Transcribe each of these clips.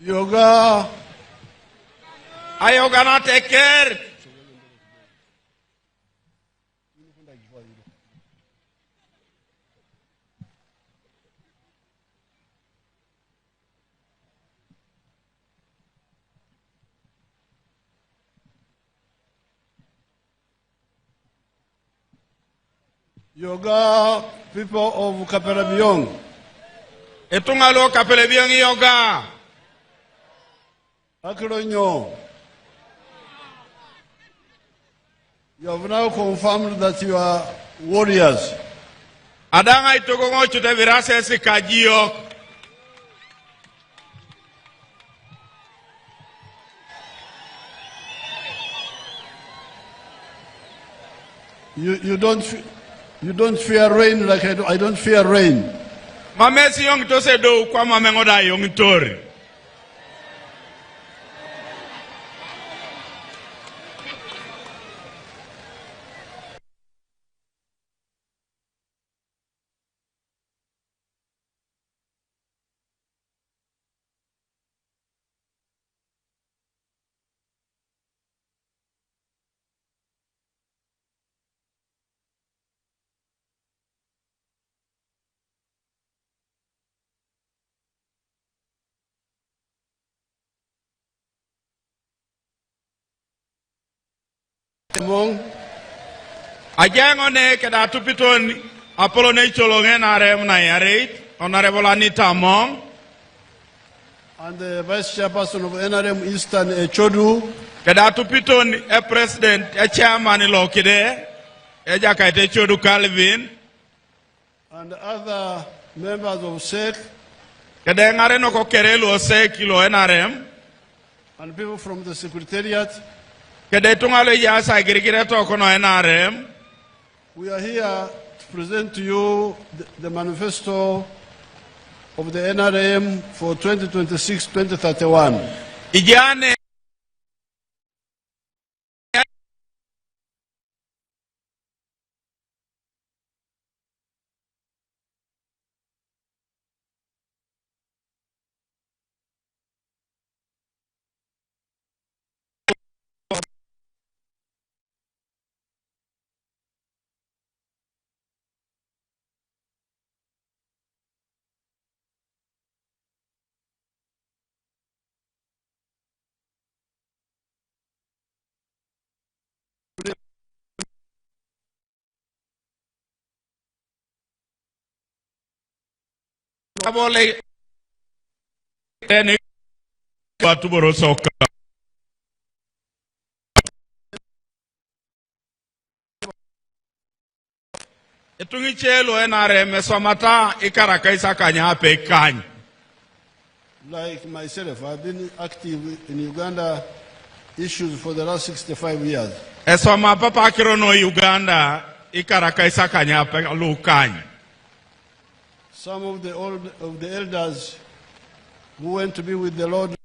Yoga. Ayoga na take care. Yoga, people of Kaperelbyong. Etungalo Kaperelbyong yoga. Akironyo. You have now confirmed that you are warriors. Adanga itogongo chute virase sikajio. You don't fear rain like I don't fear rain. Mamesi yong tose do kwa mamengoda yong tori. Ajango ne kada tupiton Apollo ne cholongen arem na yareit Honorable Anita Among and the Vice Chairperson of NRM Eastern Chodu. Kada tupiton President Chairman Lokide Jakaite Chodu Calvin and other members of SEC. Kada ngare no ko kerelo SEC lo NRM and people from the Secretariat. Kada tungalo yasa girigire to kono NRM. We are here to present to you the manifesto of the NRM for 2026-2031. Ijane Abole teni watu borosoka etungi chelo NRM somata ikaraka isakanya ape kanyi. Like myself, I've been active in Uganda issues for the last 65 years. Esoma papa kirono Uganda ikaraka isakanya ape lukanyi. Some of the elders who went to be with the Lord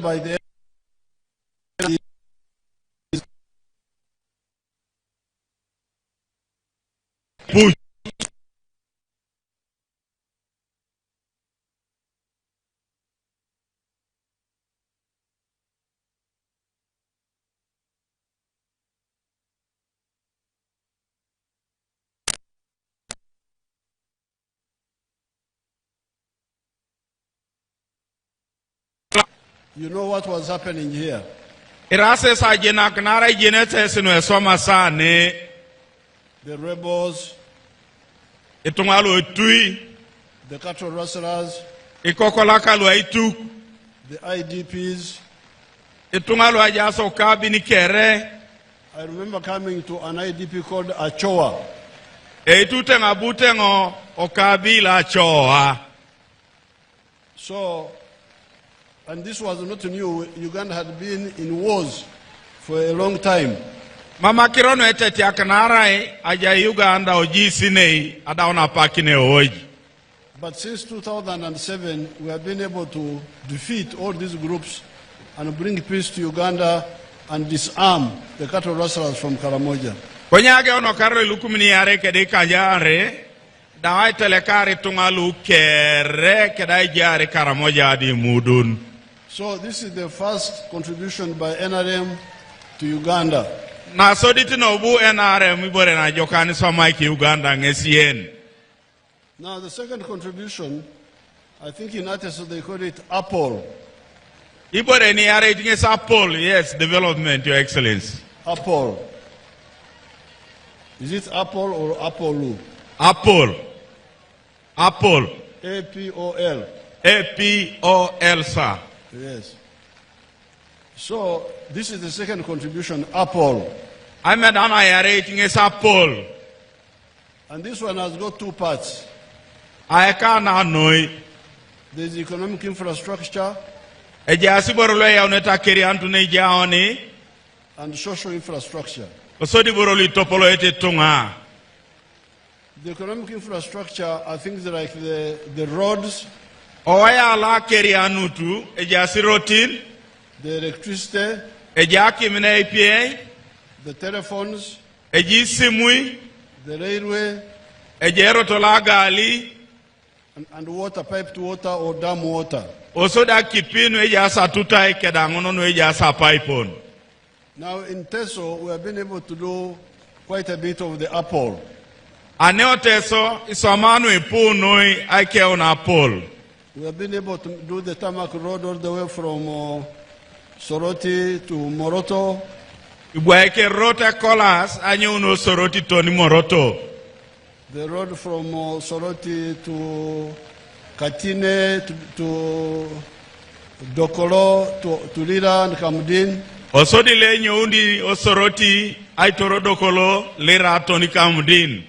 by the Push. You know what was happening here? Irase sa jena knara jene tesino esoma sane the rebels, Itungalo tui. the cattle rustlers, Ikokolakalo aituk. the IDPs. Itungalo ajaso kabini kere. I remember coming to an IDP called Achoa. Eitutenga butengo okabila choa. So, and this was not new. Uganda had been in wars for a long time. Mama kirono eteti akanarai aja Uganda ojisinei adaona pakine oji. But since 2007, we have been able to defeat all these groups and bring peace to Uganda and disarm the cattle rustlers from Karamoja. Konyage ono karre lukumini yare kede kajare dawai telekari tungalu kere kedai jare Karamoja adi mudun. So this is the first contribution by NRM to Uganda. Na soditi no bu NRM ibore na jokani somaiki Uganda ngesien. Now the second contribution, I think in Teso they call it Apple. Ibore ni yare itinge Apple, yes, development, Your Excellency. Apple. Is it Apple or Apollo? Apple. Apple. A-P-O-L. A-P-O-L, sir. Yes. So this is the second contribution, Apple. I made an yare itinge Apple. And this one has got two parts. I can't know. There's economic infrastructure Ejasiborolo ya uneta kiri antu ne jaoni. and social infrastructure. Osodi boroli topolo ete tunga. The economic infrastructure are things like the roads, Oya la kiri anutu. Ejasirotin. the electricity, Ejaki mine EPA. the telephones, Ejisimui. the railway, Ejerotolagali. and water, piped water or dam water. Osoda kipinu ejasa tuta ekedangono no ejasa paipon. Now in Teso, we have been able to do quite a bit of the Apple. Aneo Teso isomanu ipunoi aike on Apple. We have been able to do the tarmac road all the way from Soroti to Moroto. Ibwaeke rota kolas anyo uno soroti toni moroto. The road from Soroti to Katine to Dokolo to Lira and Kamdin. Osodi le nyundi osoroti aitoro dokolo lera toni kamudin.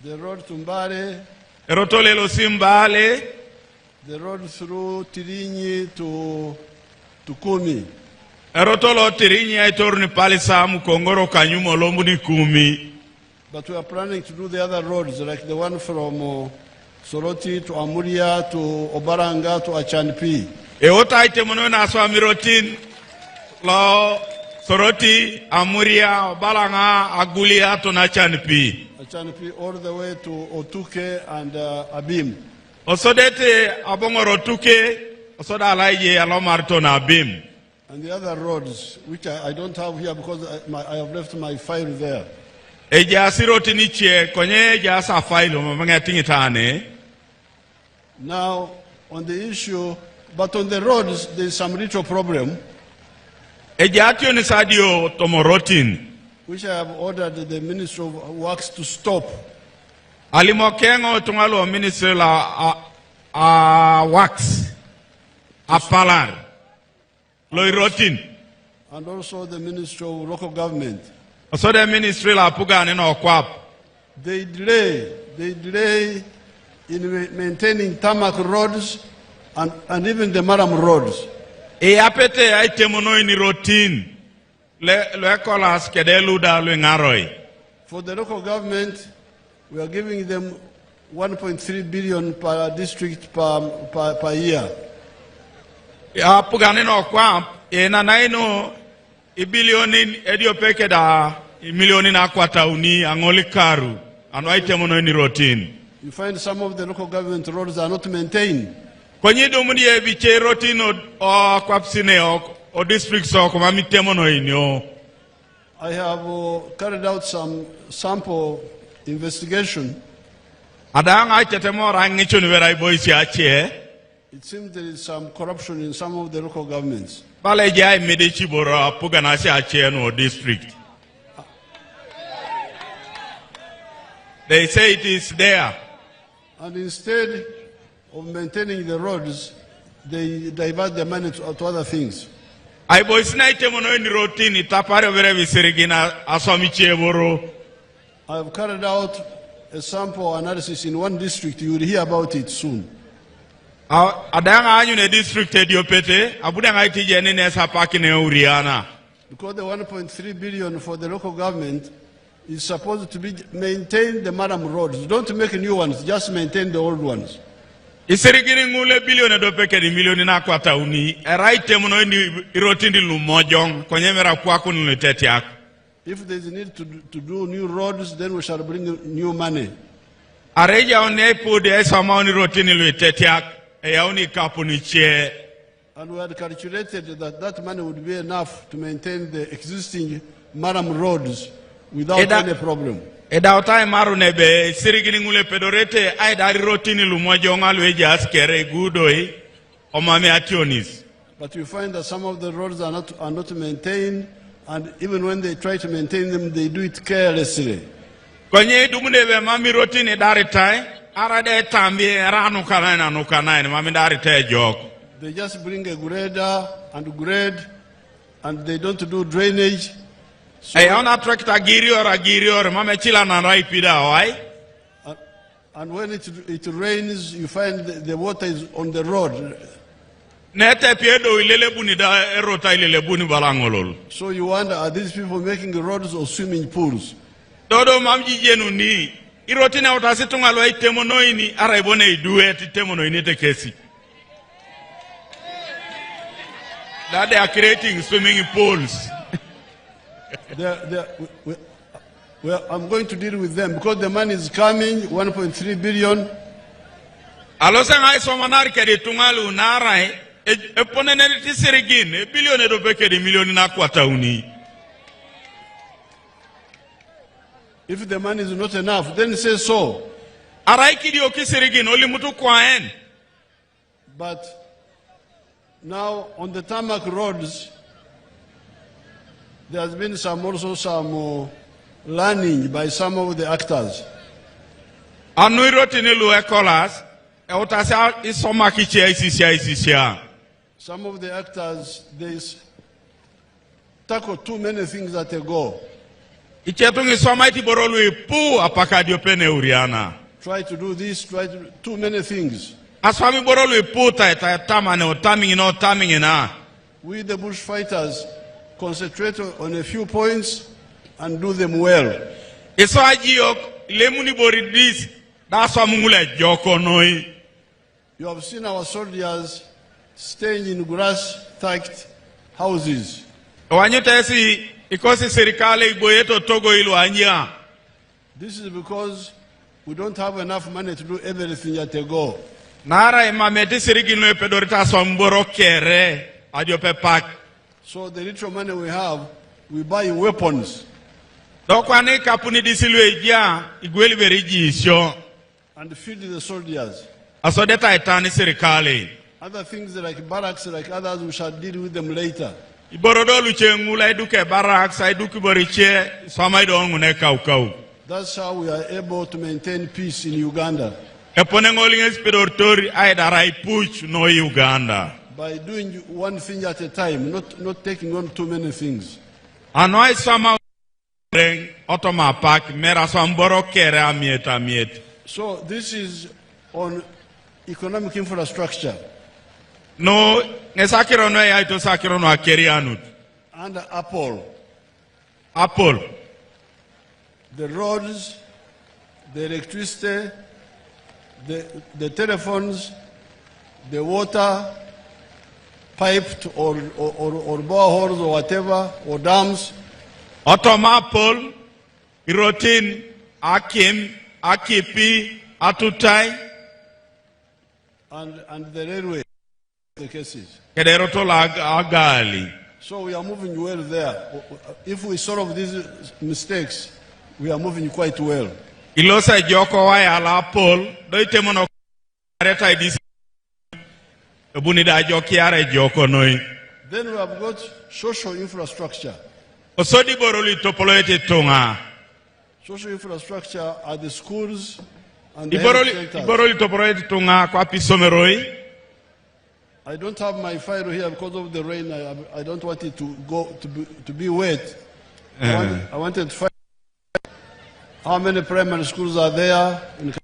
The road to Mbare. Eroto lelo simbale. The road through Tirinyi to Kumi. Eroto lo tirinyi aitoro ni palisamu kongoro kanyumo lombu ni kumi. But we are planning to do the other roads, like the one from Soroti to Amuria to Obaranga to Achanpi. Eota aite mono na swamirotin lo soroti amuria balanga agulia to na chanpi. Achanpi all the way to Otuke and Abim. Osodete abongoro tuke osoda alaije alomarto na abim. And the other roads, which I don't have here because I have left my file there. Ejasiroti niche konye ejasa failo mamanga tingitane. Now, on the issue, but on the roads, there is some little problem, Ejatio ni sadio tomorotin. which I have ordered the Ministry of Works to stop. Alimokengo tungalo ministry la wax apalar loirotin. And also the Ministry of Local Government. So the ministry la pugani no kwap. They delay in maintaining tarmac roads and even the Maram roads. E apete aitemono ini rotin le kolas kedelu da lu ngaroi. For the local government, we are giving them 1.3 billion per district per year. Ya pugani no kwap e na naino i bilioni edio peke da i milioni na kwata uni angoli karu ano aitemono ini rotin. You find some of the local government roads are not maintained. Kwenye dumudi e biche rotin o kwapsine o districts o kumami temono ini o. I have carried out some sample investigation. Adanga aitetemo rangicho ni vera iboisi ache. It seems there is some corruption in some of the local governments. Bale jai medici boro pugana si ache no district. They say it is there. And instead of maintaining the roads, they divert their money to other things. I boys night mono in routine itapare vere visirigina asomiche boro. I have carried out a sample analysis in one district. You will hear about it soon. Adanga anyu ne district ediopete abudanga itije ne nesa park ne uriana. Because the 1.3 billion for the local government is supposed to be maintain the madam roads. Don't make new ones, just maintain the old ones. Isirigini ngule bilione dopeke di milioni na kwata uni. Eraite mono ni irotindi lumojong kwenye mera kwaku nulitetiak. If there is a need to do new roads, then we shall bring new money. Areja onepo de esama oni rotini luitetiak. Eya oni kapuni che. And we had calculated that that money would be enough to maintain the existing madam roads without any problem. Eda otai maru nebe sirigini ngule pedorete ay dari rotini lumojonga lueja askere gudoi omame ationis. But you find that some of the roads are not maintained, and even when they try to maintain them, they do it carelessly. Kwenye dumunebe mami rotini dari tai arade tambi ranu kanaina nukanaina mami dari tai joko. They just bring a grader and grade, and they don't do drainage. So, and when it rains, you find the water is on the road. So you wonder, are these people making roads or swimming pools? That they are creating swimming pools. Well, I'm going to deal with them because the money is coming, 1.3 billion. If the money is not enough, then say so. But now on the tarmac roads, there has been some learning by some of the actors. Some of the actors, they tackle too many things at a go. Try to do this, try to do too many things. We, the bush fighters, concentrate on a few points and do them well. You have seen our soldiers staying in grass-thatched houses. This is because we don't have enough money to do everything at a go. So the little money we have, we buy weapons. And feed the soldiers. Other things like barracks, like others, we shall deal with them later. That's how we are able to maintain peace in Uganda. By doing one thing at a time, not taking on too many things. So this is on economic infrastructure. No, and Apple. The roads, the electricity, the telephones, the water, piped or boreholes or whatever, or dams. Automapol, Irotin, Akim, Akipi, Atutai, and the railway, the cases. So we are moving well there. If we solve these mistakes, we are moving quite well. Then we have got social infrastructure. So social infrastructure are the schools and the health centers. I don't have my file here because of the rain. I don't want it to be wet. I wanted to find how many primary schools are there in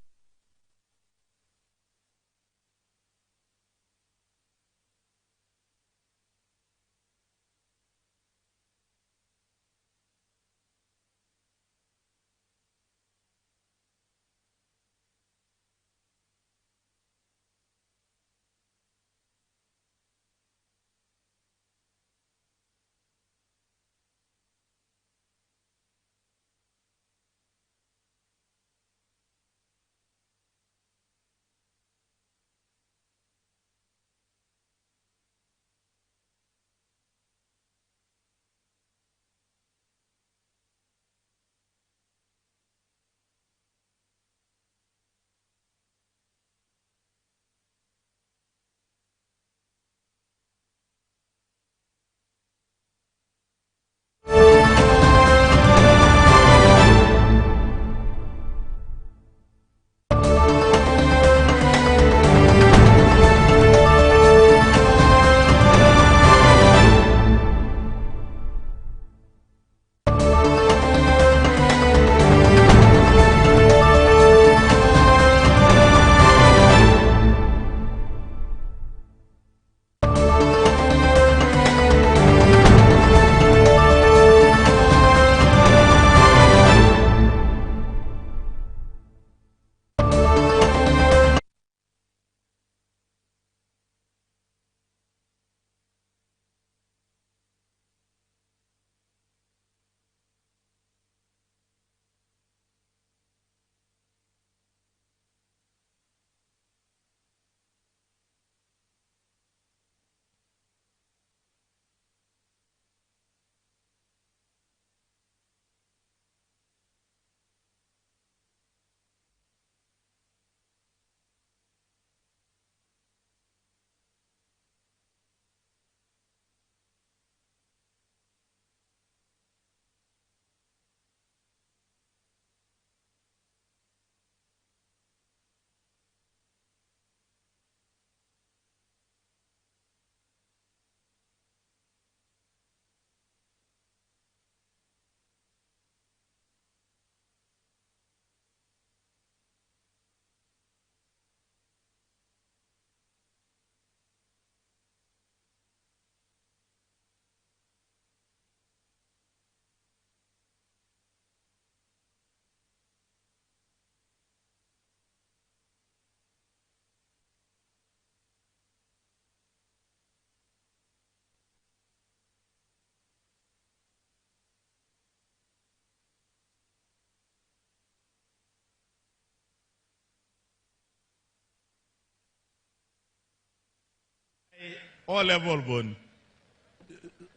O level bone.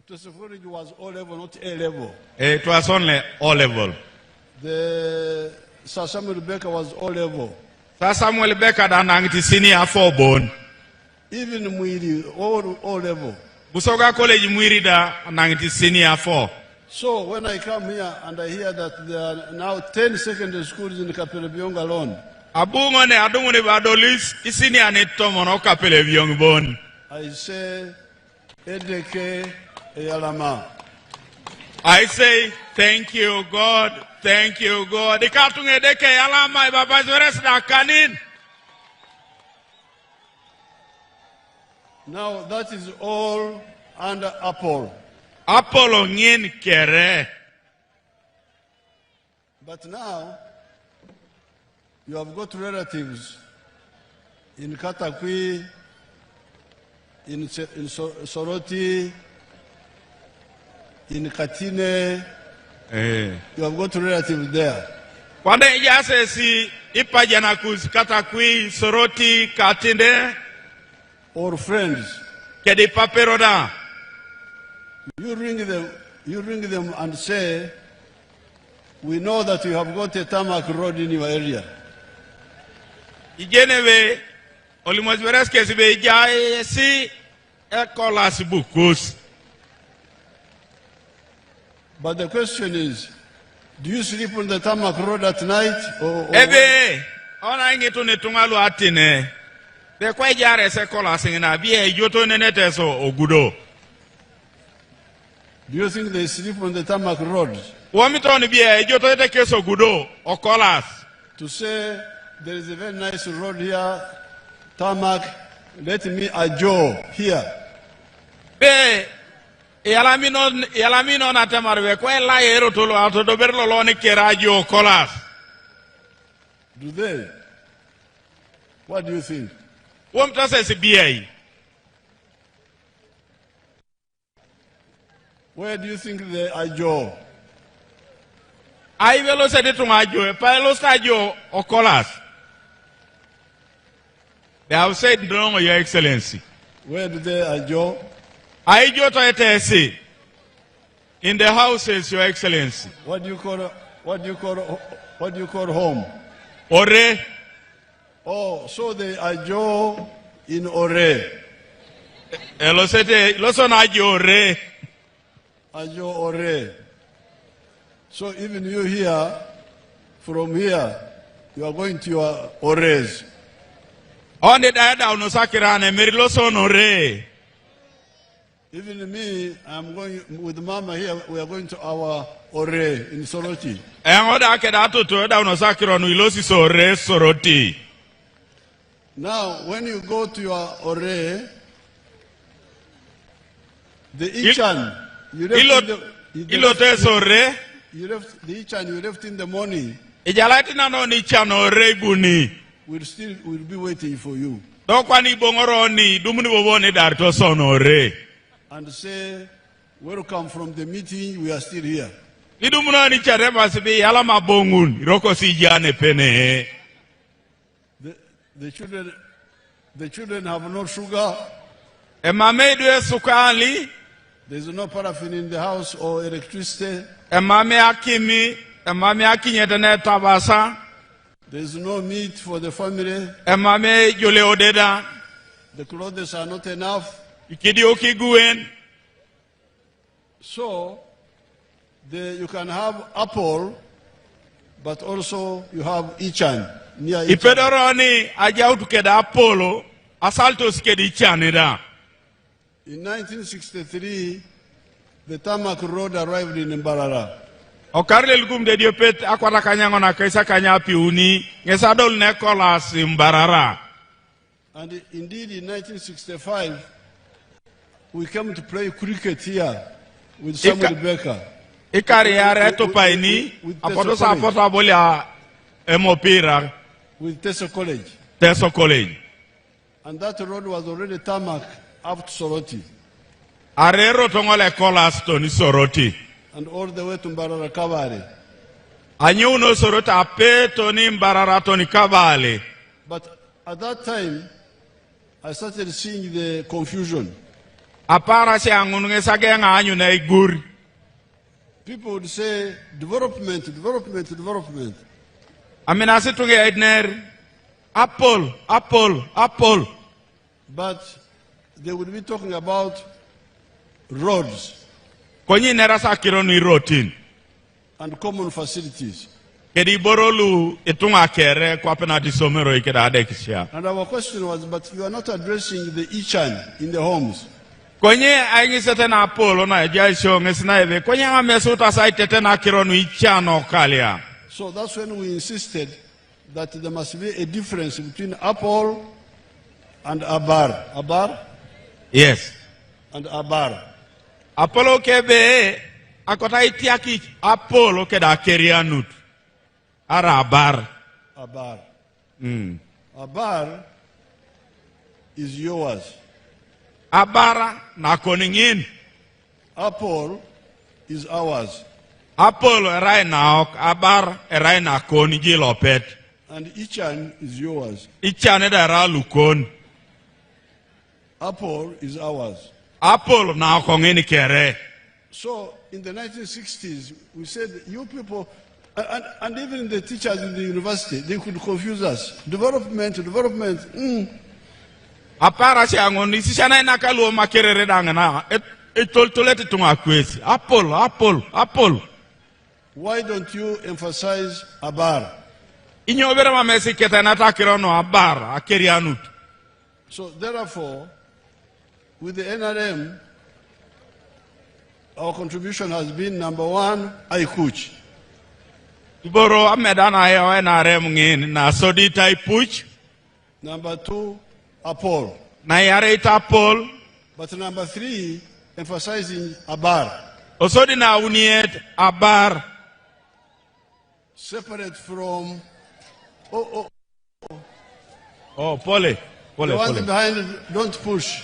Teso was O level, not A level. It was only O level. The Sir Samuel Baker was O level. Sir Samuel Baker danangti senior 4 bone. Even Mwiri, O level. Busoga College Mwiri da nangti senior 4. So when I come here and I hear that there are now 10 secondary schools in Kaperelbyong alone, Abungone adungone badolis isini anetomono Kaperelbyong bon. I say, Edeke Eyalama. I say, thank you, God. Thank you, God. Ikatung Edeke Eyalama Baba Zores da kanin. Now that is all under Apple. Apollo ngin kere. But now, you have got relatives in Katakwi, in Soroti, in Katine. You have got relatives there. Kwande yase si ipajana Katakwi, Soroti, Katine. Or friends. Kedi paperoda. You ring them and say, we know that you have got a tarmac road in your area. Igenewe olimozbereske sibe jaye si ekolas bukus. But the question is, Do you sleep on the tarmac road at night? Ebe, ona ingetu netungalu atine. De kwa jare se kola singina bie joto nene Teso ogudo. Do you think they sleep on the tarmac road? Wamito ni bie joto ete keso gudo okolas. To say there is a very nice road here, tarmac, let me adjourn here. Be yalamino na temarwe kwa la ero tolo ato doberlo lo ni kerajo okolas. Do they? What do you think? Wamto se si bie. Where do you think they adjourn? Ai velo se de tumajo, pa lo stajo okolas. They have said no, Your Excellency. Where do they adjourn? I joto etesi in the houses, Your Excellency. What do you call home? Ore. Oh, so they adjourn in Ore. Lo son ore. Adjourn Ore. So even you here, from here, you are going to your Ores. On the dada no sakirane merilo son ore. Even me, I'm going with Mama here. We are going to our Ore in Soroti. Now, when you go to your Ore, the Ichan, you left the Ichan you left in the morning. Will be waiting for you. And say, welcome from the meeting, we are still here. The children have no sugar. There's no paraffin in the house or electricity. There's no meat for the family. The clothes are not enough. So, you can have apple, but also you have Ichan. Near Ichan. In 1963, the tarmac road arrived in Mbarara. And indeed, in 1965, we came to play cricket here with Samuel Becker. With Teso College. Teso College. And that road was already tarmac up to Soroti. Soroti. And all the way to Mbarara Kabale. But at that time, I started seeing the confusion. People would say, development, development, development. Apple. But they would be talking about roads and common facilities. And our question was, but you are not addressing the Ichan in the homes. So that's when we insisted that there must be a difference between apple and abar. Abar? Yes. And abar. Apollo kebe akota itiaki Apollo keda kerianut. Ara abar. Abar. Abar is yours. Abara na koningin. Apple is ours. Apple erai na ok, abar erai na konigi lopet. And Ichan is yours. Ichan edara lukon. Apple is ours. Apple na kongeni kere. So in the 1960s, we said, you people, and even the teachers in the university, they could confuse us. Development. Apara si angon isi sana inakalu makerere dangana. Etoltolete tunga kwesi. Apple. why don't you emphasize Abar? Inyobera mamesi ketanata kirono Abar akerianut. So therefore, with the NRM, our contribution has been number 1, Aikuch. Iboro amedana yo NRM ngin na sodita ipuch. Number 2, Apol. Na yare ita Apol. But number 3, emphasizing Abar. Osodi na uniet Abar. Separate from Pole. The ones behind don't push.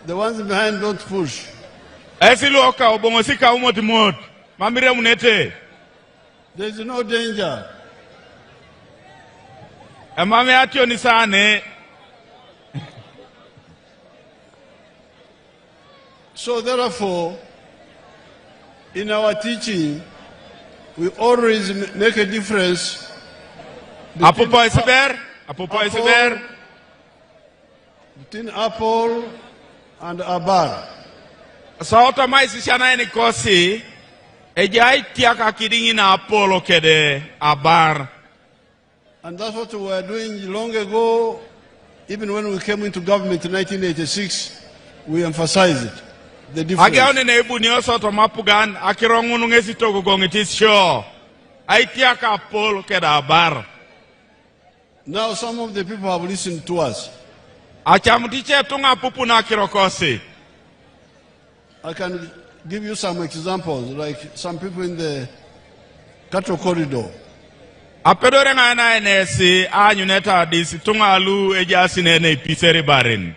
The ones behind don't push. Esiloka obongosika umotimot. Mamire munete. There is no danger. Mame atio ni sane. So therefore, in our teaching, we always make a difference between Apple and Abar. Sauta mai sisiana ni kosi ejai tiaka kidingi na Apollo kede Abar. And that's what we were doing long ago. Even when we came into government in 1986, we emphasized it. The difference. Agaone na ebu ni osoto mapugan akirongunu ngesi togo gongiti sure. Aitiaka Apollo kede Abar. Now some of the people have listened to us. Achamutiche tunga pupu na kirokosi. I can give you some examples, like some people in the cattle corridor. Apedore ngana enesi anyuneta disi tunga alu ejasi nene ipiseri barin.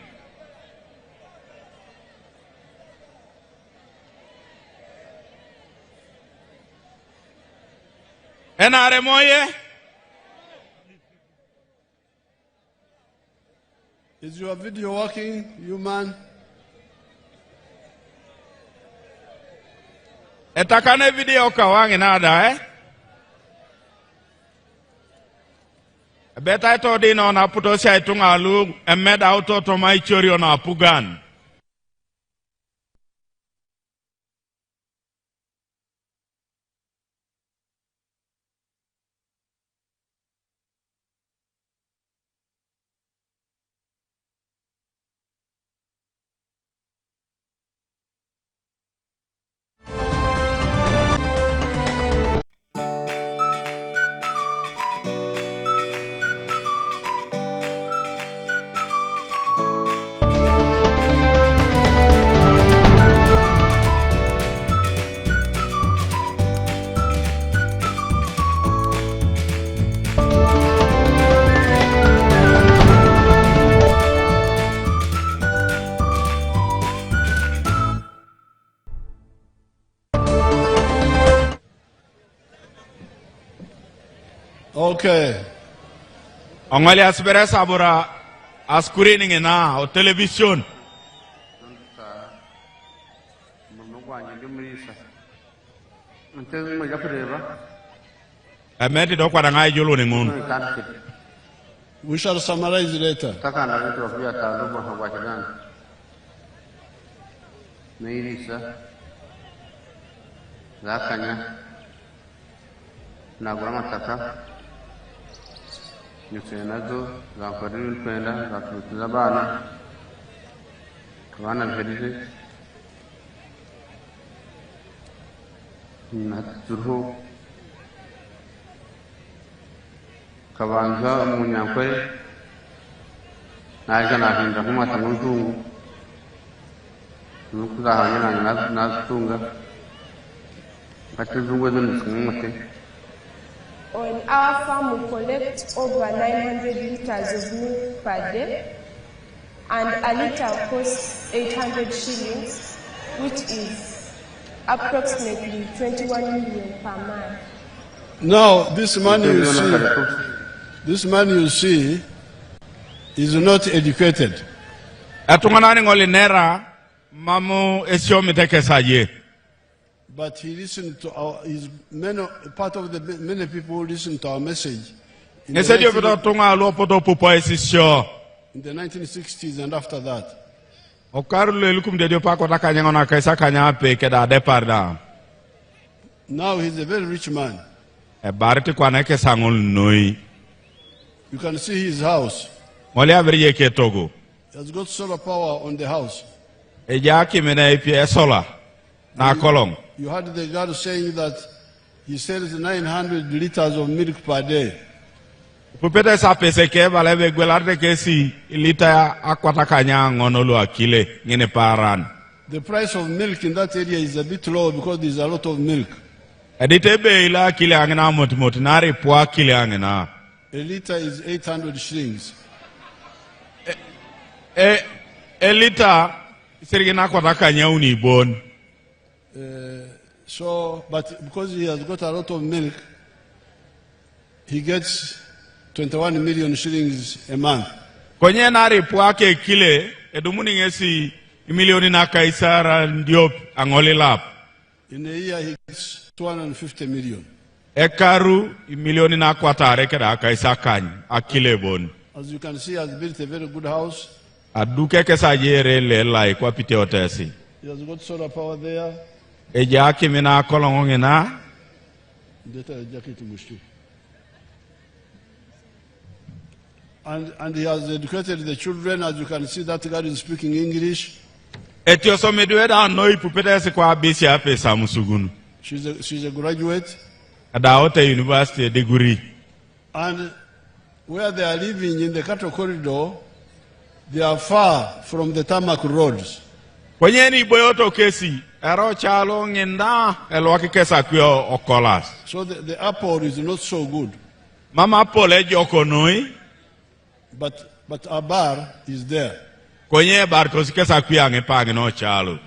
Enare moye? Is your video working, you man? Etakane video kawangi nada Beta ito dino na puto siya itong alu emeda auto to may choryo na apugan. Okay. Ongali asbere sabura screening na o television. Ameti do kwa ngai jolo ni ngun. We shall summarize later. Yusenazo za kwadini kwenda za kutuzabana kwana vile na turuhu kabanza munyakwe na kana hinda kuma tamungu nukuza hanya na tunga patuzungu zungu On our farm, we collect over 900 liters of milk per day, and a liter costs 800 shillings, which is approximately 21 million per month. Now, this man you see is not educated. Atunganani ngoli nera mamu esio miteke saye. But he listened to our, part of the many people listen to our message in the 1960s and after that. Now he's a very rich man. Barti kwana ke sangol noi. You can see his house. Mole avriye ke Togo. He has got solar power on the house. Ejaki mena ipi solar na kolong. You heard the guy saying that he sells 900 liters of milk per day. Pupete sa pese ke balebe gwelarde ke si lita akwata kanya ngonolo akile ngene paran. The price of milk in that area is a bit low because there's a lot of milk. Edite be ila kile angena moti nari poa kile angena. A liter is 800 shillings. A liter serigena kwata kanya uni bon. But because he has got a lot of milk, he gets 21 million shillings a month. Konye nari poa ke kile edumuni ngesi milioni na kaisara ndiop angoli lap. In a year he gets 250 million. Ekaru milioni na kwata rekeda kaisa kany akile bon. As you can see, he has built a very good house. Aduke kesa yere le lai kwa pite otesi. He has got solar power there. Ejaki mina kolongo na. And he has educated the children. As you can see, that guy is speaking English. Etioso medweda noi pupete se kwa bisi ape samusugunu. She's a graduate. Adaote University degree. And where they are living in the cattle corridor, they are far from the tarmac roads. Kwenye ni boyoto kesi, ero chalo ngenda, elwaki kesa kuyo okolas. So the apple is not so good. Mama apple joko noi. But a bar is there. Kwenye bar tosi kesa kuya ngepange no chalo.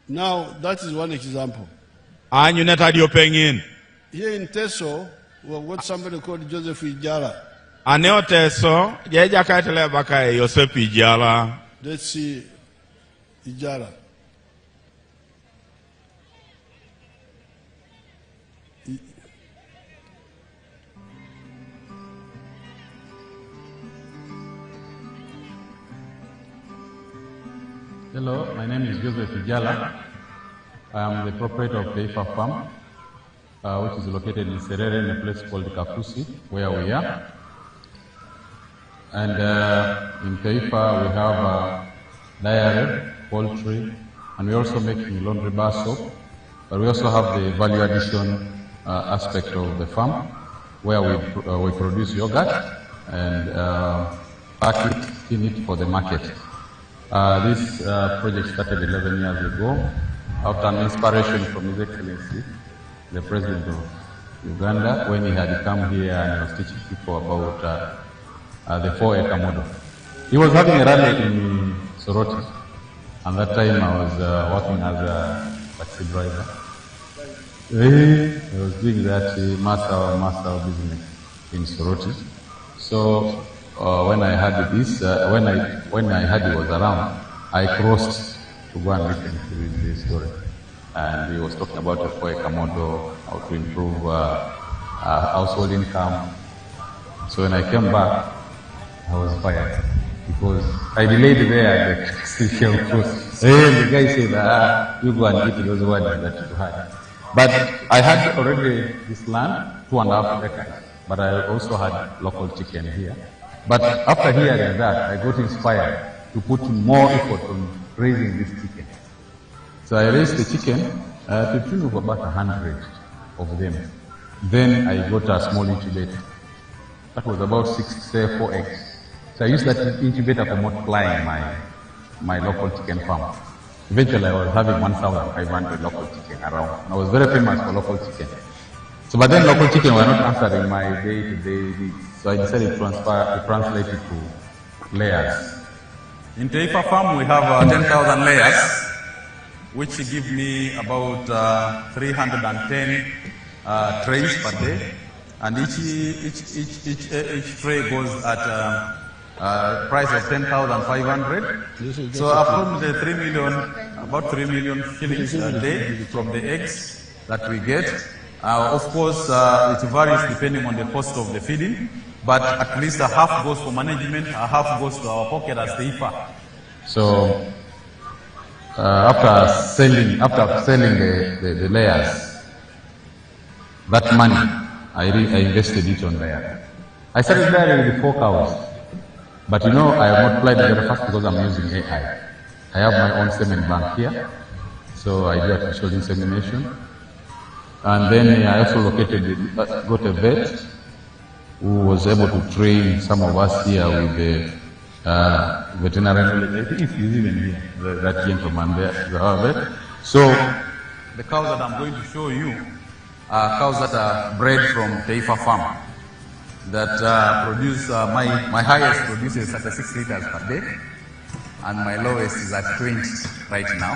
Now, that is one example. Anyu neta dio pengin. Here in Teso, we have got somebody called Joseph Ijala. Aneo Teso, jeja kaitele baka Joseph Ijala. Let's see Ijala. Hello, my name is Joseph Ijala. I am the proprietor of Teifa Farm, which is located in Serere in a place called Kafusi, where we are. And in Teifa we have dairy, poultry, and we're also making laundry bar soap. But we also have the value addition aspect of the farm, where we produce yogurt and pack it, tin it for the market. This project started 11 years ago after an inspiration from His Excellency, the President of Uganda, when he had come here and was teaching people about the 4-acre model. He was having a rally in Soroti, and that time I was working as a taxi driver. I was doing that master business in Soroti. So when I heard this, when I heard he was around, I crossed to go and listen to his story. And he was talking about a 4-acre model, how to improve household income. So when I came back, I was fired because I delayed there at the taxi cross. The guy said, you go and eat those words that you had. But I had already this land, 2.5 acres, but I also had local chicken here. But after hearing that, I got inspired to put more effort on raising this chicken. So I raised the chicken to the tune of about 100 of them. Then I got a small incubator. That was about 4 eggs. So I used that incubator for multiplying my local chicken farm. Eventually I was having 1,500 local chicken around. I was very famous for local chicken. So but then local chicken were not answering my day-to-day needs. So I decided to translate it to layers. In Teifa Farm we have 10,000 layers, which give me about 310 trays per day. And each tray goes at price of 10,500. So from the 3 million, about 3 million shillings a day from the eggs that we get. Of course, it varies depending on the cost of the feeding, but at least a half goes for management, a half goes to our pocket as Teifa. So after selling the layers, that money I invested it on layers. I started layering with 4 cows, but you know I have multiplied very fast because I'm using AI. I have my own semen bank here, so I do artificial insemination, and then I also got a vet who was able to train some of us here with the veterinary knowledge. I think he's even here, that gentleman there, the vet. So the cows that I'm going to show you are cows that are bred from Taifa farm that produce, my highest produces 36 liters per day, and my lowest is at 20 right now,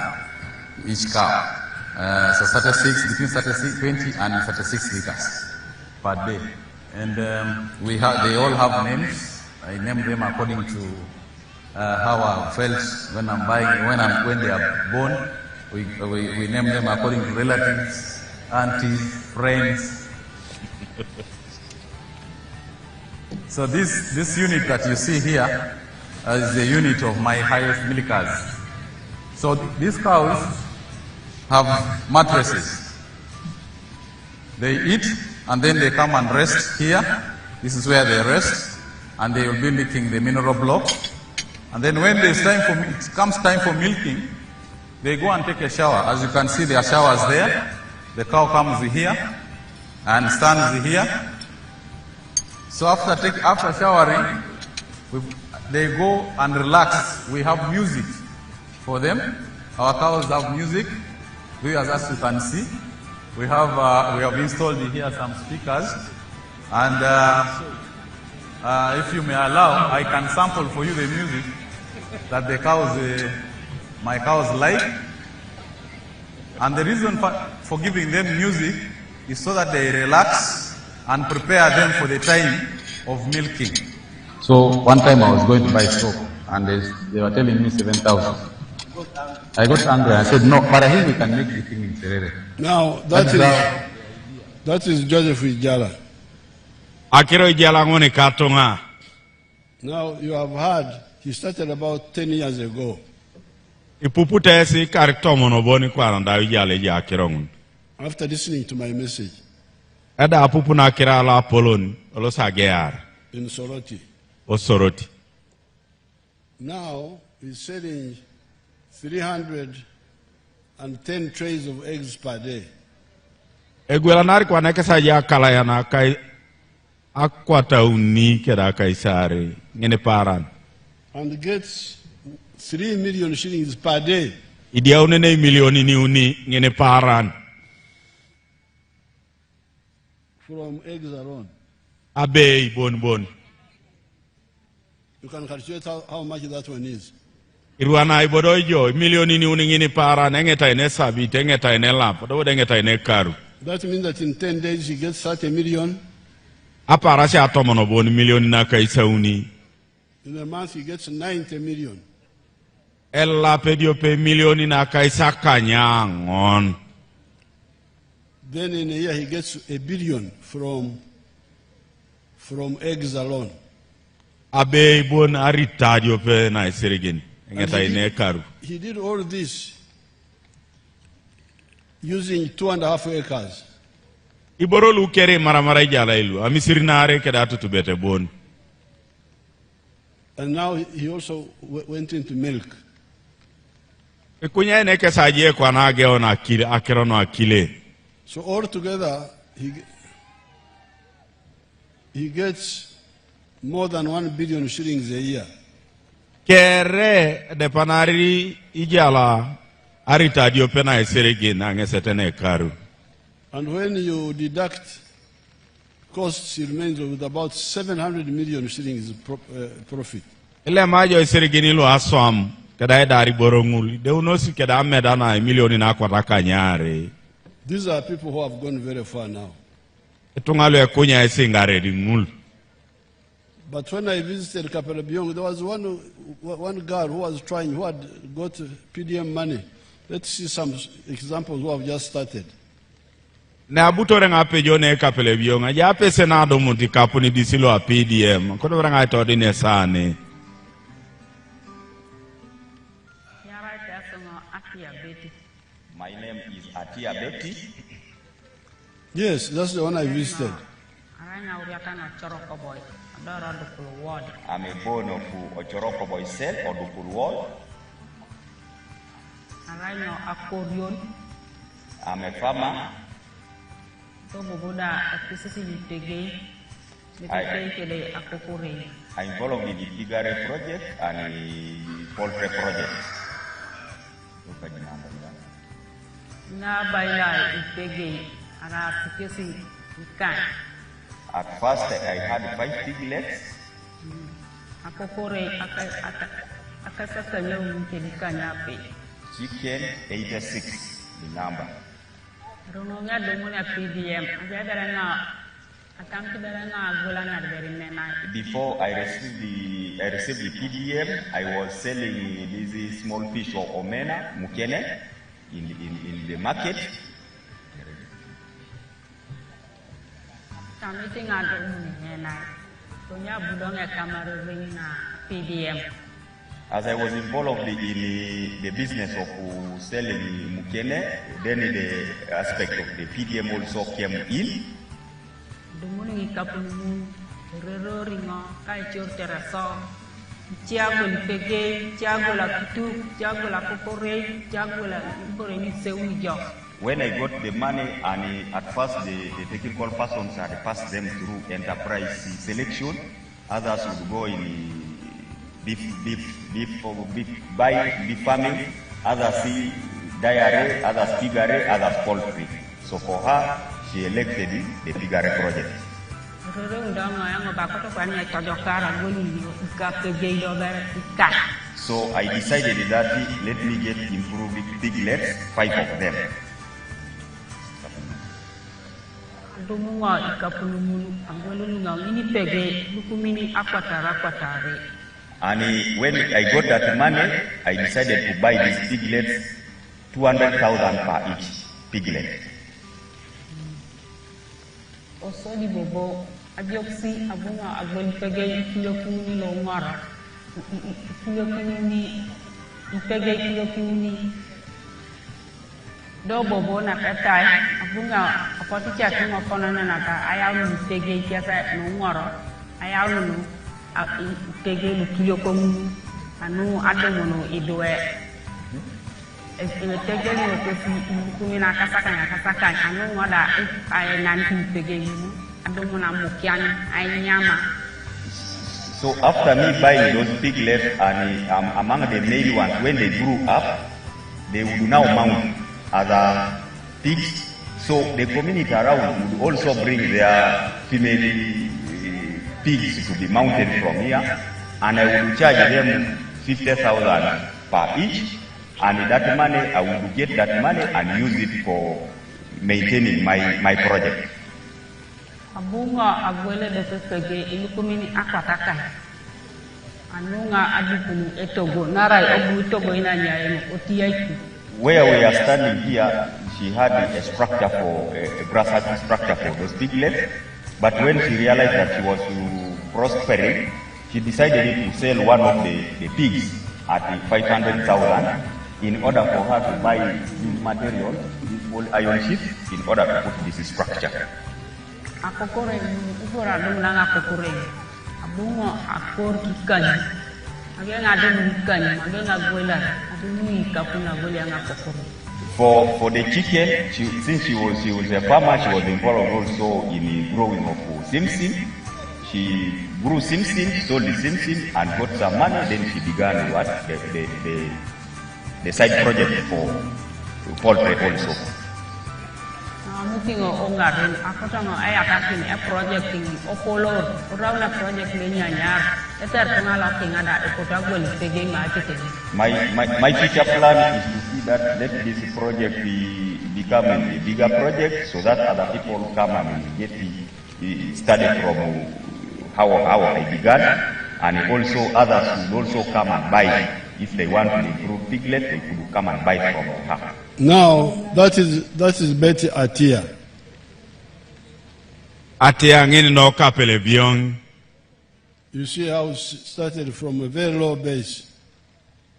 each cow. So 36, between 36, 20 and 36 liters per day. And they all have names. I name them according to how I felt when I'm buying, when they are born. We name them according to relatives, aunties, friends. So this unit that you see here is the unit of my highest milkers. So these cows have mattresses. They eat and then they come and rest here. This is where they rest, and they will be licking the mineral block. And then when it comes time for milking, they go and take a shower. As you can see, there are showers there. The cow comes here and stands here. So after showering, they go and relax. We have music for them. Our cows have music. As you can see, we have installed here some speakers, and if you may allow, I can sample for you the music that the cows, my cows like. And the reason for giving them music is so that they relax and prepare them for the time of milking. So one time I was going to buy soap, and they were telling me 7,000. I got angry. I said, no, but I think we can make the thing in Serere. Now, that is Joseph Ijala. Akiro Ijala ngone katonga. Now, you have heard, he started about 10 years ago. Ipuputa esi karitomo no boni kwa randa Ijala ya akirongun. After listening to my message. Ada apupu na akira ala Apolon, olosa gear. In Soroti. O Soroti. Now, he's selling 310 trays of eggs per day. Egwela nari kwa nekesa ya kala ya na kai akwata uni keda kai sare ngene paran. And gets 3 million shillings per day. Idia unene milioni ni uni ngene paran. From eggs alone. Abe bon. You can calculate how much that one is. Irwana ibodojo milioni ni uni ngene paran engeta ine sabi engeta ine lamp do engeta ine karu. That means that in 10 days he gets 30 million. Apara si atomo no bon milioni na kai sauni. In a month he gets 90 million. Ella pedio pe milioni na kai sakanyangon. Then in a year he gets 1 billion from eggs alone. Abe bon aritadio pe na iserigini. He did all this using 2.5 acres. Iborolu kere maramara Ijala ilu. Amisirnare kedatu tubete bon. And now he also went into milk. Ikunya ene kesaje kwa na ageo na akile akerono akile. So altogether he gets more than 1 billion shillings a year. Kere de panari Ijala arita dio pena eserege na ngesetene karu. And when you deduct costs, it remains with about 700 million shillings profit. Ile majo eserege ni lo aswam kada edari borongul de unosi kada ameda na milioni na kwata kanyare. These are people who have gone very far now. Etungalo ekunya esingare ngul. But when I visited Kaperelbyong, there was one girl who was trying, who had got PDM money. Let's see some examples who have just started. Na abutore ngape jone Kaperelbyong aja pese na do muti kapuni disilo a PDM. Kono ranga to dine sane. Yara Teso no name is Atia Betty. Yes, that's the one I visited. I'm a born of Ochoroko Boy Cell or Dukul Wall. I'm a farmer. I'm involved in the Pigare project and the poultry project. At first, I had 5 piglets. Chicken 86, the number. Before I received the PDM, I was selling these small fish of omena, mukene, in the market. As I was involved in the business of selling mukene, then the aspect of the PDM also came in. When I got the money, and at first the technical persons had passed them through enterprise selection, others would go in beef farming, others dairy, others piggery, others poultry. So for her, she elected the piggery project. So I decided that let me get improved piglets, 5 of them. And when I got that money, I decided to buy these piglets, 200,000 per each piglet. Also, the bobo, adioxy, abunga, agolpege, kilokuni, longara, kilokuni, ipege, kilokuni. Do bobo na katai, abunga, apoti chaki mapona na naka, ayawu ipege, kiasa, longara, ayawu ipege, kilokuni, anu ademono idwe. Tegeli okosi kumina kasaka anu ngoda ay nanti tegeli adomo na mukiani ay nyama. So after me buying those piglets and among the male ones, when they grew up, they would now mount other pigs. So the community around would also bring their female pigs to be mounted from here, and I would charge them 50,000 per each. And that money, I would get that money and use it for maintaining my project. Abunga agwele desespege ilukumini akwataka. Anunga adipunu etogo narai obu etogo inanyayemo otiyaiku. Where we are standing here, she had a structure for a brass structure for those piglets. But when she realized that she was prospering, she decided to sell one of the pigs at 500,000. In order for her to buy these materials, these small iron sheets, in order to put this structure. Akokore, ufora dumulanga akokore. Abungo akor kikani. Agenga demu kikani, agenga gwela, ademu ikapuna gwela nga akokore. For the chicken, since she was a farmer, she was involved also in the growing of simsim. She grew simsim, sold the simsim, and got some money. Then she began the side project for poultry also. Mutingo ongarin, aku sama ayah kakin project ini, opolo, orang na project ini nyanyar, eter pengalaman ada ekota gue pegi macet. My future plan is to see that let this project become a bigger project, so that other people come and get started from how I began, and also others will also come and buy. If they want to improve piglet, they could come and buy from her. Now, that is Betty Atia. Atia ngini no Kaperelbyong. You see how it started from a very low base.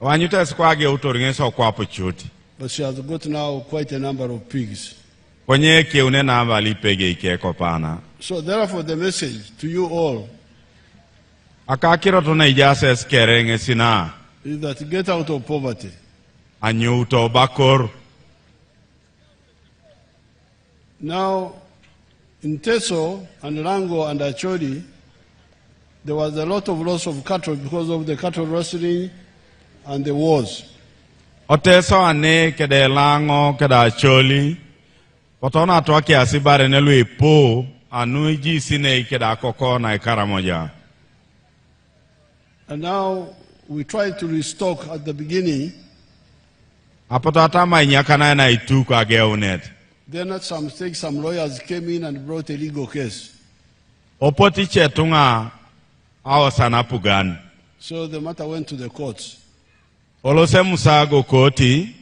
Wanyuta skwage utoringeso kwa pochuti. but she has got now quite a number of pigs. Kwenye kiune na vali pege ikeko pana. So therefore the message to you all Akakiro tuna ijase skerenge sina. is that get out of poverty. Anyuto bakor. Now, in Teso and Rango and Acholi, there was a lot of loss of cattle because of the cattle rustling and the wars. Oteso ane kede lango keda Acholi. Potona toki asibare nelu ipo anu iji sine keda koko na ikara moja. And now we tried to restock at the beginning. Apotata mainyakana na ituku ageunet. Then at some stage, some lawyers came in and brought a legal case. Opoti chetunga awa sana pugan. So the matter went to the courts. Olose musago koti.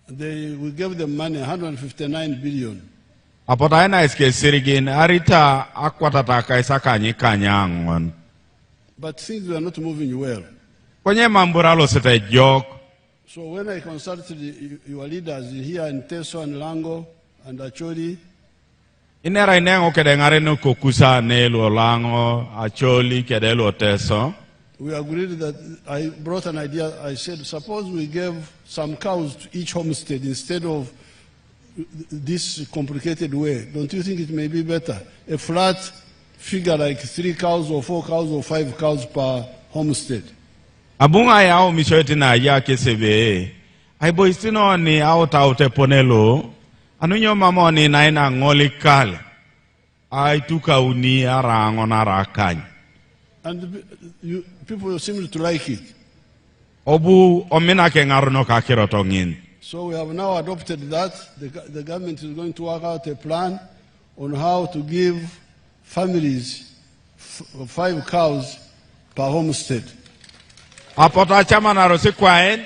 We gave them money, 159 billion. Apotaina iske sirigin arita akwatata isaka nyikanyangon. But things were not moving well. Kwenye mambura lo sete jok. So when I consulted your leaders here in Teso and Lango and Acholi, Inera inengo kede ngare no kokusa nelo Lango, Acholi kede lo Teso. we agreed that I brought an idea. I said, suppose we gave some cows to each homestead instead of this complicated way. Don't you think it may be better? A flat figure like 3 cows or 4 cows or 5 cows per homestead. Abunga yao mishoti na ya kesebe. Aibo istino ni aute ponelo. Anunyo mamoni na ina ngoli kale. Aituka uni arango na rakany. And people seem to like it. Obu omina ke ngaruno kakirotongin. So we have now adopted that. The government is going to work out a plan on how to give families 5 cows per homestead. Apota chama na rosi kwaen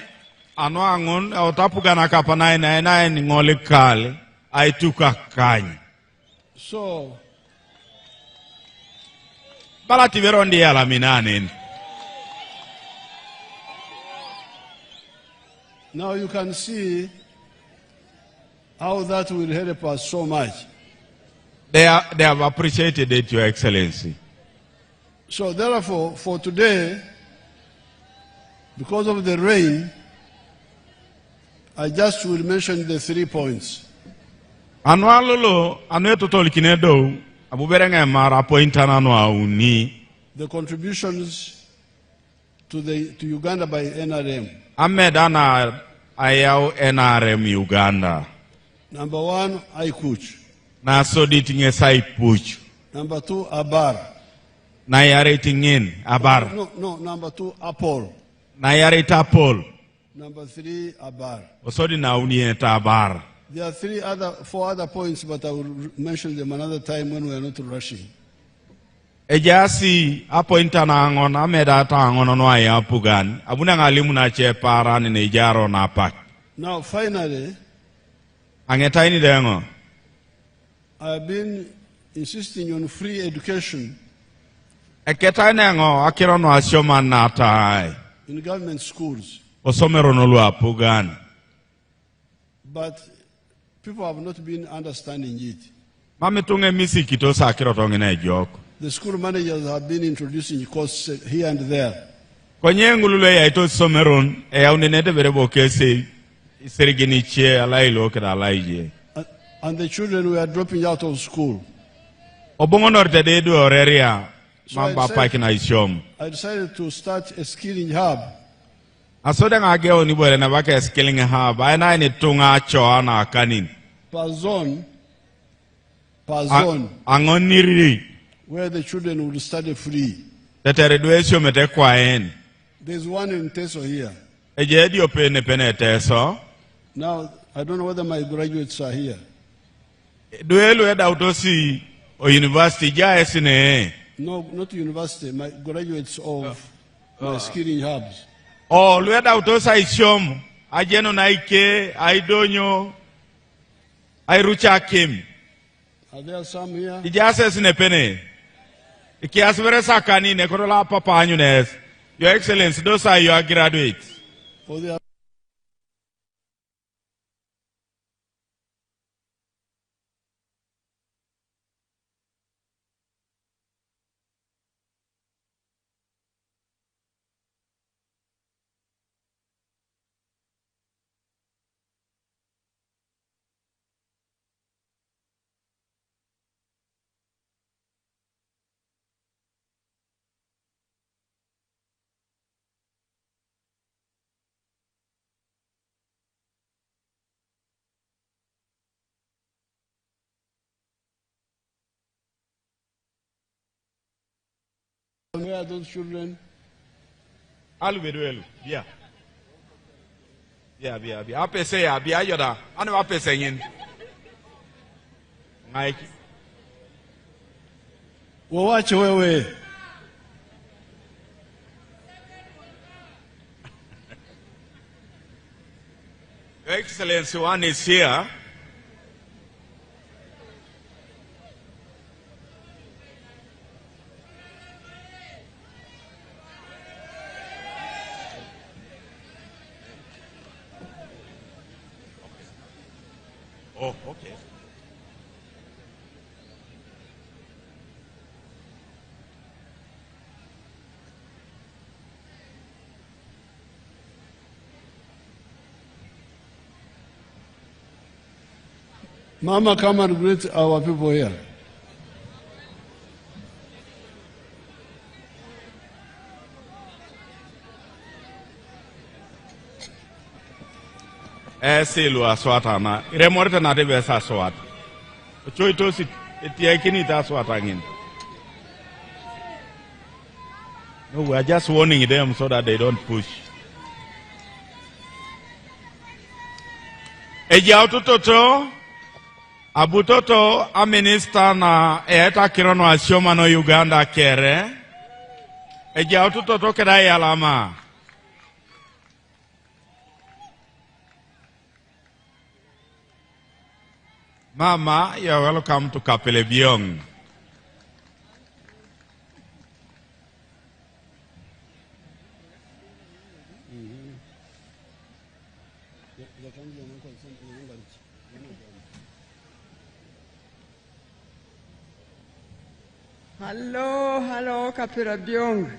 ano angun otapuga na kapana ina ngoli kale aituka kany. So Bala tiverondi ya la minanin. now you can see how that will help us so much. They have appreciated it, Your Excellency. So therefore, for today, because of the rain, I just will mention the 3 points. Anualolo anueto tolikinedo abuberenge mara pointana no auni. The contributions to Uganda by NRM. Amedana ayao NRM Uganda. Number 1, Aikuch. Na soditinge saipuch. Number 2, Abar. Na yaretingin abar. No, number 2, Apol. Na yareta pol. Number 3, Abar. Osodi na uni eta abar. There are 4 other points, but I will mention them another time when we are not rushing. Ejasi apointana angon amedata angon no ayapugan. Abuna ngalimu na chepara ni nejaro na pak. Now, finally, Angetaini dengo. I have been insisting on free education Eketainengo akirono asioma natai. in government schools. Osomero no luapugan. But people have not been understanding it. Mamitunge misi kitosa akirotongene jok. The school managers have been introducing courses here and there. Kwenye ngulule ya ito someron, ya unenete verebo kese, seriginiche alailo keda alaije. And the children were dropping out of school. Obongo norte dedu oreria, So mamba paikina ishom. I decided to start a skilling hub. Asode ngageo ni bwere na wake skilling hub, aina ni tunga choana akanin. Per zone, Angoniri, where the children would study free. tetereduesio mete kwaen. There's one in Teso here. Eje dio pene Teso. Now, I don't know whether my graduates are here. Duelu eda utosi o university jaesine. No, not university, my graduates of my skilling hubs. O lueda utosa ishom, ajeno na ike, aidonyo, airucha kim. Are there some here? Ijase sine pene. Ikiasvere sakani ne korola papa anyunes. Your Excellency, those are your graduates. Oh, they are Where are those children? Alubeduelu. Yeah. Yeah. Apese ya bia yoda. Anu apese yin. Mike. Wawache wewe. Your Excellency, one is here. Oh, okay. Mama, come and greet our people here. Silu aswata na remorte na debe sa swat. Choito si etia kini ta swata ngin. No, we are just warning them so that they don't push. Eja utoto abutoto a minister na eta kirono asioma no Uganda kere. Eja utoto keda yalama. Mama, you're welcome to Kaperelbyong. Hello, Kaperelbyong.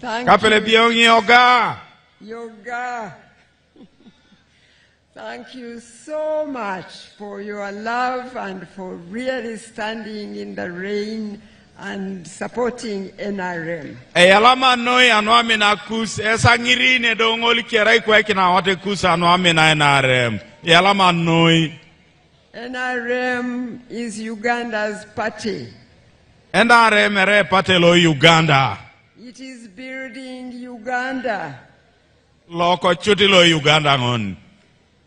Kaperelbyong Yoga. Thank you so much for your love and for really standing in the rain and supporting NRM. Alama noi anuami na kus esangiri ne dongoli kirai kwa kina wate kus anuami na NRM. Alama noi. NRM is Uganda's party. NRM ere party lo Uganda. It is building Uganda. Loko chuti lo Uganda ngon.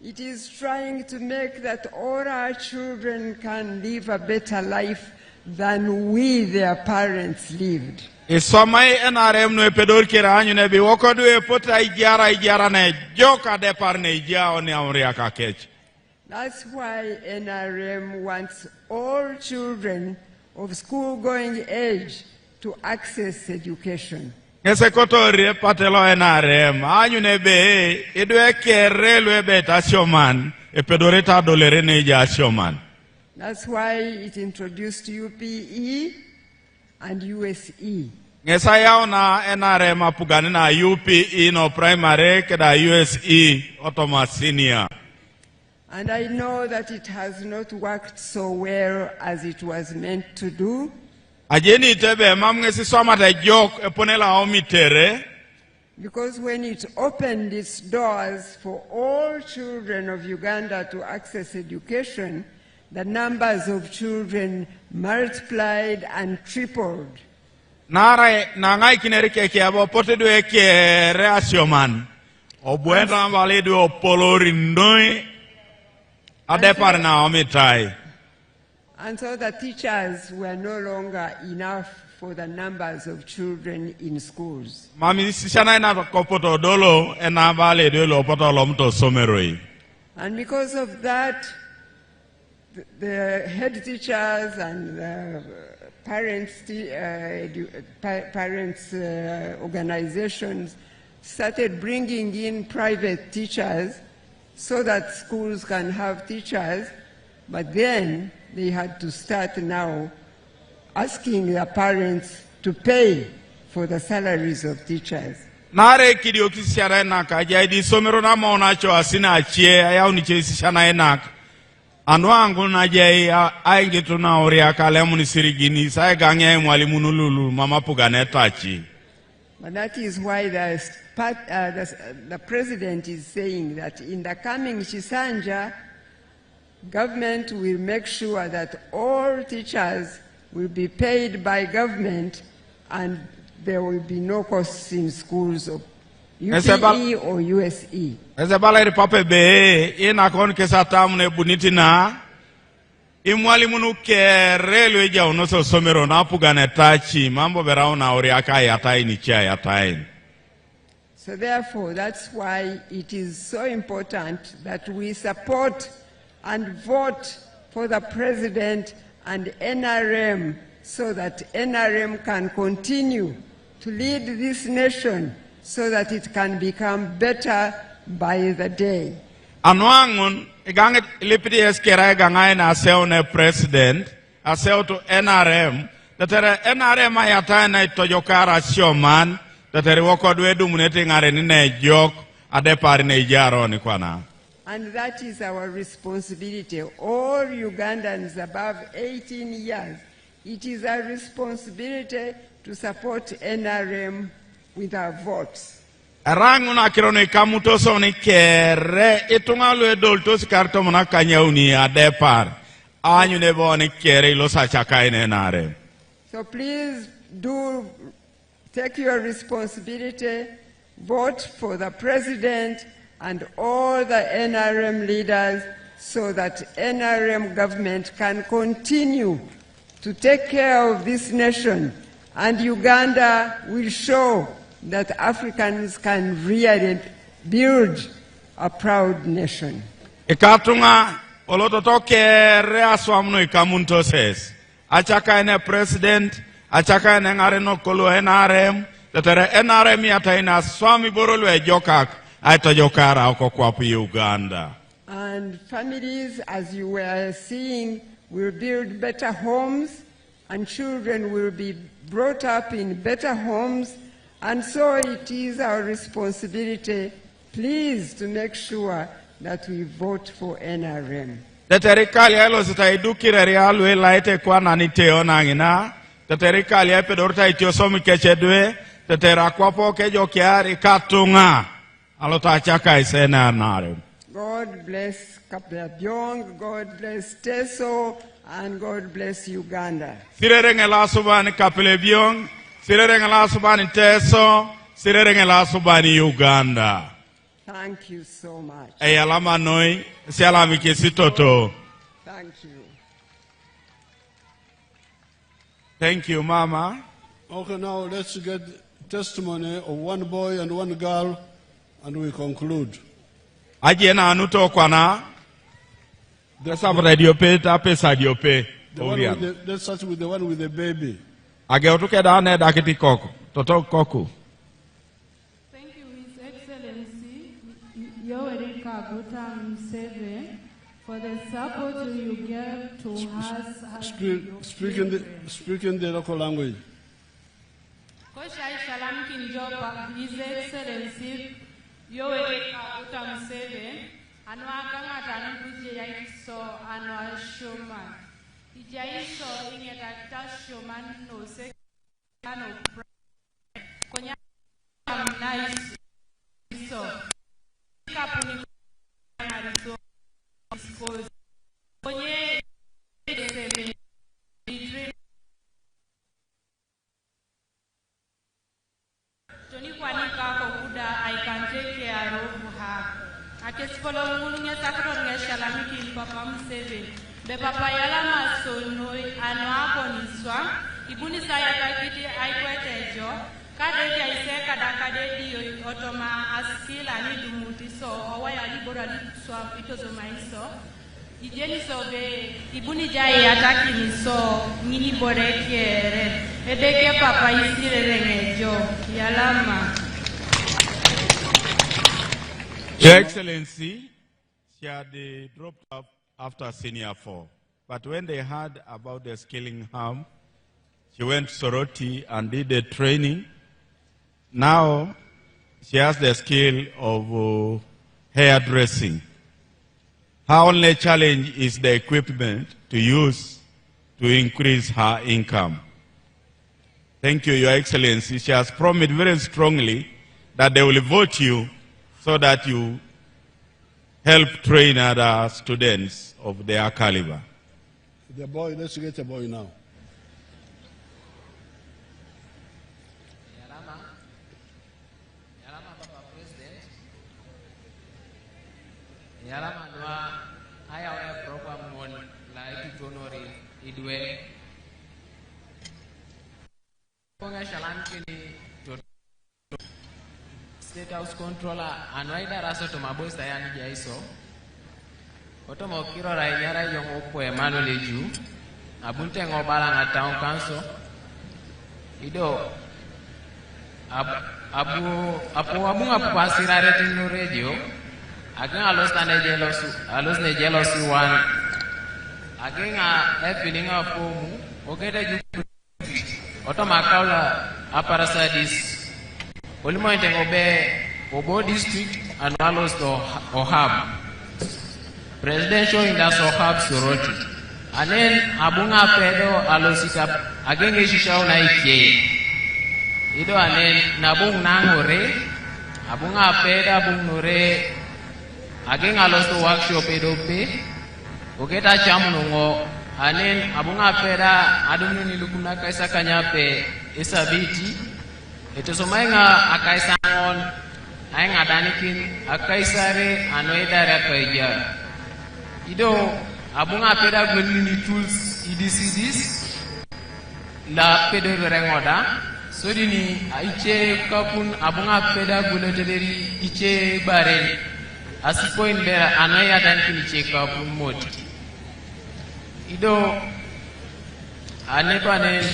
It is trying to make that all our children can live a better life than we, their parents, lived. Isomai NRM no pedor kira anyu ne bi wokodu e pota ijara ne joka de par ne ija oni amria kakech. That's why NRM wants all children of school-going age to access education. Ngese kotori patelo NRM anyu ne be edwe kerelo e beta sioman e pedoreta dolere ne ija sioman. That's why it introduced UPE and USE. Ngesa yao na NRM apugani na UPE no primary keda USE otoma senior. And I know that it has not worked so well as it was meant to do. Ajeni tebe mamngesi soma te jok eponela omitere. Because when it opened its doors for all children of Uganda to access education, the numbers of children multiplied and tripled. Nara nangai kinerike kiabo potedo eke reasioman. Obuenda valido opolori noi adepar na omitai. And so the teachers were no longer enough for the numbers of children in schools. Mami sishana ina kopoto dolo ena valido lo poto lomto someroi. And because of that, the head teachers and the parents organizations started bringing in private teachers so that schools can have teachers, but then they had to start now asking the parents to pay for the salaries of teachers. Nare kidio kisishana ina kajaidi somero na maona cho asina achie ayau niche kisishana ina. Anwangu na jai aingi tunaoria kalemu ni sirigini sai ganya mwalimu nululu mama pugane tachi. But that is why the president is saying that in the coming Chisanja, government will make sure that all teachers will be paid by government, and there will be no costs in schools of UPE or USE. Ese bala pape be ina kon kesa tamne bunitina imwalimu nuke relo ija unoso somero na pugane tachi mambo beraona oriaka yatai ni chia yatai. So therefore, that's why it is so important that we support and vote for the president and NRM so that NRM can continue to lead this nation so that it can become better by the day. Anwangun iganget lipidi eskera igangai na aseo ne president aseo to NRM tatere NRM ayata na itojokara sioman tatere woko dwedu munete ngare nine jok adepari ne ijaro ni kwana. And that is our responsibility. All Ugandans above 18 years, it is our responsibility to support NRM with our votes. Ranguna kirono ikamuto soni kere itunga lue dolto sikarto mona kanyauni adepar anyu nebo ni kere ilo sachaka NRM. So please do take your responsibility, vote for the president and all the NRM leaders so that NRM government can continue to take care of this nation, and Uganda will show that Africans can really build a proud nation. Ikatunga olototo kere aswamno ikamunto ses. Achaka ene president, achaka ene ngare no kolo NRM, tatere NRM yata ina swami borolo e jokak, aito jokara oko kwapi Uganda. And families, as you were seeing, will build better homes, and children will be brought up in better homes, and so it is our responsibility, please, to make sure that we vote for NRM. Teterikali elo sitaidukire rialu elaite kwa naniteo nangina. Teterikali epe dorta itiosomi kechedwe. Tetera kwapo kejo kiari katunga. Alota achaka isena NRM. God bless Kaperelbyong, God bless Teso, and God bless Uganda. Sirerenge la subani Kaperelbyong, sirerenge la subani Teso, sirerenge la subani Uganda. Thank you so much. Eyalama noi, sialami kisitoto. Thank you. Thank you, Mama. Okay, now let's get testimony of one boy and one girl, and we conclude. Ajena anuto kwana. Let's have radio pay, tapesa radio pay. Let's start with the one with the baby. Ageutuke dane dakiti koko. Toto koko. Thank you, His Excellency Yoweri Kaguta Museveni, for the support you gave to us. Speak in the local language. Koshai Shalom Kinjoba, His Excellency Yoweri Kaguta Museveni, and Wakangata Nujaiso and Washoman. Ijaiso in a Tashoman no second Konya nice so Kapuni Mariso dispose Konye Tony Kwanika Kokuda, I can take care of her. I can follow Munya Sakron Shalamiki Papa Museveni. The Papa Yala Masono and Waponiswa, Ibuni Sayakiti, I quite jo, Kadeka is a Kadakade, Otoma, Askil, and Idumuti, so, or why I liberally swap it was my so. Ijeniso be Ibuni Jai attacking so, Mini Boreke, Edeke Papa is still jo, Yalama. Your Excellency, she had dropped up after senior 4. But when they heard about the scaling harm, she went to Soroti and did the training. Now she has the skill of hairdressing. Her only challenge is the equipment to use to increase her income. Thank you, Your Excellency. She has promised very strongly that they will vote you so that you help train other students of their caliber. The boy, let's get a boy now. Yala manwa aya wa program mon la ikitonori idwe. Konga shalan kini State House Controller anwaida raso to mabosta yani jaiso. Oto mokiro rainyara yung okwe Emmanuel Eju. Abunte ngobala na Town Council. Ido abunga pasirare tino radio. Again alos ne jealousy one. Again feeling of fomu. Ogeda ju oto makaula aparasadis. Olimo intengobe Obo district and alos to Ohab. Presidential Industrial Hub Soroti. Anen abunga pedo alosika agenge shishao na ike. Ido anen nabung nangore abunga peda bung nore ageng alosto workshop edo pe. Ogeta chamunongo anen abunga peda adunu nilukuna kaisa kanyape esabiti. Ito somainga akaisangon aeng adanikin akaisare anoidare akaija. Ido abunga peda gwelini tools idis la pedo rengoda so dini aiche kapun abunga peda guloteleri iche barel asipo indera anaya dan kini che kapun mod. Ido anepane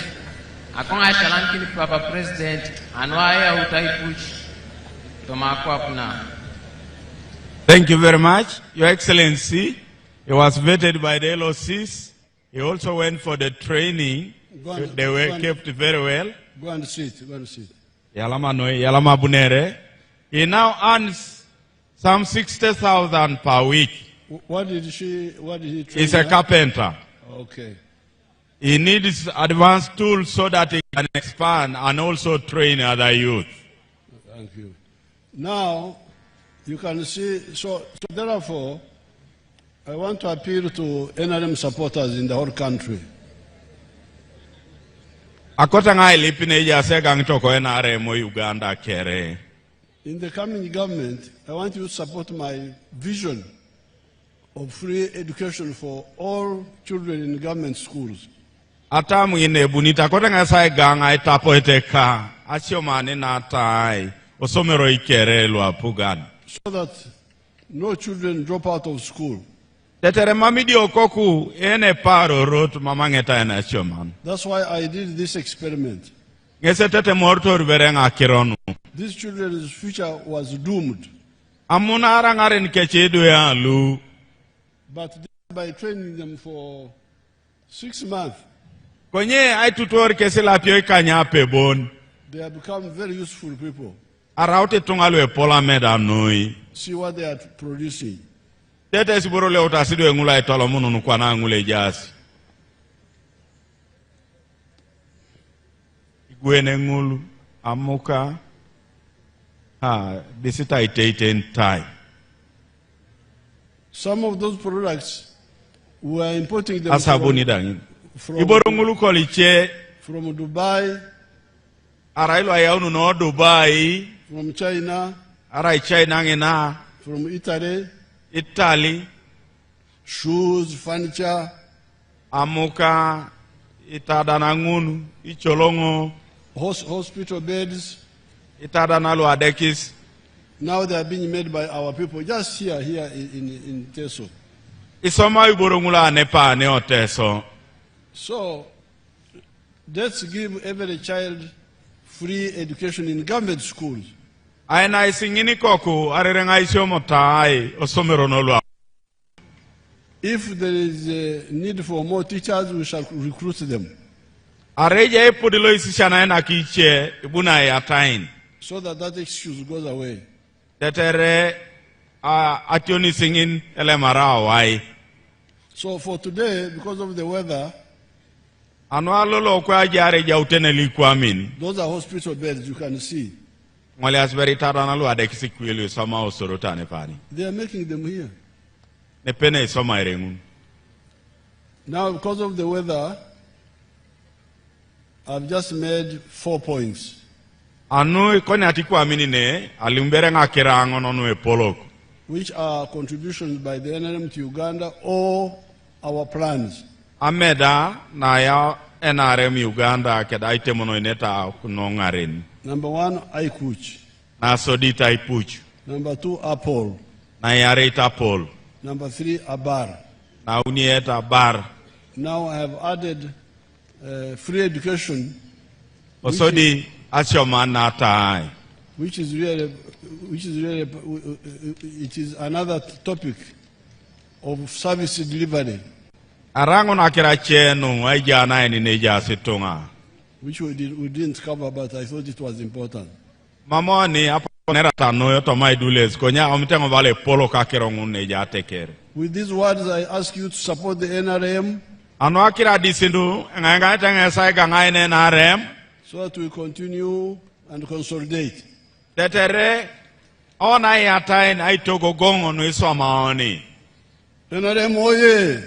akonga shalan kini papa president anwaya utai puch tomakwa kuna. Thank you very much, Your Excellency. He was vetted by the LOCs. He also went for the training. They were kept very well. Go and sit. Yalama Bunere. He now earns some 60,000 per week. What did he train? He's a carpenter. Okay. He needs advanced tools so that he can expand and also train other youth. Thank you. Now, you can see, so therefore, I want to appeal to NRM supporters in the whole country. In the coming government, I want you to support my vision of free education for all children in government schools. So that no children drop out of school. That's why I did this experiment. These children's future was doomed. But by training them for 6 months, they have become very useful people. See what they are producing. Amuka, this is time. Some of those products we are importing them from Dubai, from China, from Italy, shoes, furniture, amuka, itadanangunu, icholongo, hospital beds. Adekis. Now they are being made by our people just here in Teso. So let's give every child free education in government schools. If there is a need for more teachers, we shall recruit them. So that excuse goes away. So for today, because of the weather, those are hospital beds, you can see. They are making them here. Now, because of the weather, I've just made 4 points. which are contributions by the NRM to Uganda, or our plans. Ameda na ya NRM Uganda keda itemono ineta kunongarin. Number 1, Aikuch. Na sodita ipuch. Number 2, Apol. Na yareta Apol. Number 3, Abar. Na unieta Bar. Now I have added free education, Osodi achoma na tai. which is really, it is another topic of service delivery, Arango na kira chenu aija na ni neja situnga. which we didn't cover, but I thought it was important. Mamoni apo nera tano yo tomai dules konya omitengo vale polo kakero neja tekere. With these words, I ask you to support the NRM Ano akira disindu nganga tanga sai ganga ine NRM so that we continue and consolidate. tetere ona yatai na itogo gongo no iso maoni. NRM oye!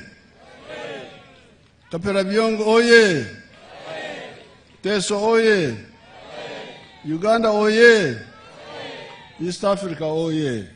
Kaperelbyong oye! Teso oye! Uganda oye! East Africa oye!